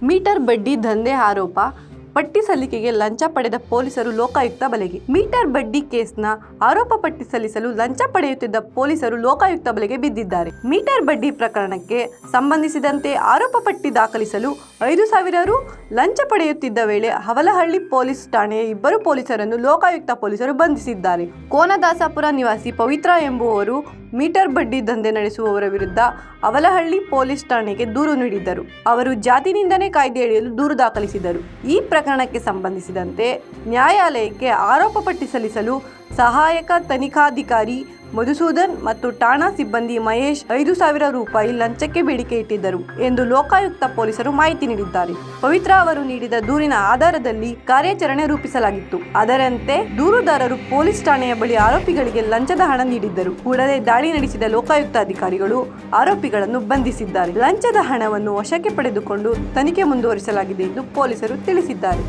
Metre ಬಡ್ಡಿ ದಂಧೆ ಆರೋಪ ಪಟ್ಟಿ ಸಲ್ಲಿಕೆಗೆ ಲಂಚ ಪಡೆದ ಪೊಲೀಸರು ಲೋಕಾಯುಕ್ತ ಬಲೆಗೆ. ಮೀಟರ್ ಬಡ್ಡಿ ಕೇಸ್ನ ಆರೋಪ ಪಟ್ಟಿ ಸಲ್ಲಿಸಲು ಲಂಚ ಪಡೆಯುತ್ತಿದ್ದ ಪೊಲೀಸರು ಲೋಕಾಯುಕ್ತ ಬಲೆಗೆ ಬಿದ್ದಿದ್ದಾರೆ. ಮೀಟರ್ ಬಡ್ಡಿ ಪ್ರಕರಣಕ್ಕೆ ಸಂಬಂಧಿಸಿದಂತೆ ಆರೋಪ ಪಟ್ಟಿ ದಾಖಲಿಸಲು 5,000 ರು ಲಂಚ ಪಡೆಯುತ್ತಿದ್ದ ವೇಳೆ ಹವಲಹಳ್ಳಿ ಪೊಲೀಸ್ ಠಾಣೆಯ 2 ಪೊಲೀಸರನ್ನು ಲೋಕಾಯುಕ್ತ ಪೊಲೀಸರು ಬಂಧಿಸಿದ್ದಾರೆ. ಕೋನದಾಸಪುರ ನಿವಾಸಿ ಪವಿತ್ರ ಎಂಬುವವರು ಮೀಟರ್ ಬಡ್ಡಿ ದಂಧೆ ನಡೆಸುವವರ ವಿರುದ್ಧ ಅವಲಹಳ್ಳಿ ಪೊಲೀಸ್ ಠಾಣೆಗೆ ದೂರು ನೀಡಿದ್ದರು. ಅವರು ಜಾತಿ ನಿಂದನೆ ಕಾಯ್ದೆಯಡಿಯಲ್ಲಿ ದೂರು ದಾಖಲಿಸಿದರು. ಈ ಪ್ರಕರಣಕ್ಕೆ ಸಂಬಂಧಿಸಿದಂತೆ ನ್ಯಾಯಾಲಯಕ್ಕೆ ಆರೋಪ ಪಟ್ಟಿ ಸಲ್ಲಿಸಲು ಸಹಾಯಕ ತನಿಖಾಧಿಕಾರಿ ಮಧುಸೂದನ್ ಮತ್ತು ಠಾಣಾ ಸಿಬ್ಬಂದಿ ಮಹೇಶ್ 5,000 ರೂಪಾಯಿ ಲಂಚಕ್ಕೆ ಬೇಡಿಕೆ ಇಟ್ಟಿದ್ದರು ಎಂದು ಲೋಕಾಯುಕ್ತ ಪೊಲೀಸರು ಮಾಹಿತಿ ನೀಡಿದ್ದಾರೆ. ಪವಿತ್ರ ಅವರು ನೀಡಿದ ದೂರಿನ ಆಧಾರದಲ್ಲಿ ಕಾರ್ಯಾಚರಣೆ ರೂಪಿಸಲಾಗಿತ್ತು. ಅದರಂತೆ ದೂರುದಾರರು ಪೊಲೀಸ್ ಠಾಣೆಯ ಬಳಿ ಆರೋಪಿಗಳಿಗೆ ಲಂಚದ ಹಣ ನೀಡಿದ್ದರು. ಕೂಡಲೇ ದಾಳಿ ನಡೆಸಿದ ಲೋಕಾಯುಕ್ತ ಅಧಿಕಾರಿಗಳು ಆರೋಪಿಗಳನ್ನು ಬಂಧಿಸಿದ್ದಾರೆ. ಲಂಚದ ಹಣವನ್ನು ವಶಕ್ಕೆ ಪಡೆದುಕೊಂಡು ತನಿಖೆ ಮುಂದುವರಿಸಲಾಗಿದೆ ಎಂದು ಪೊಲೀಸರು ತಿಳಿಸಿದ್ದಾರೆ.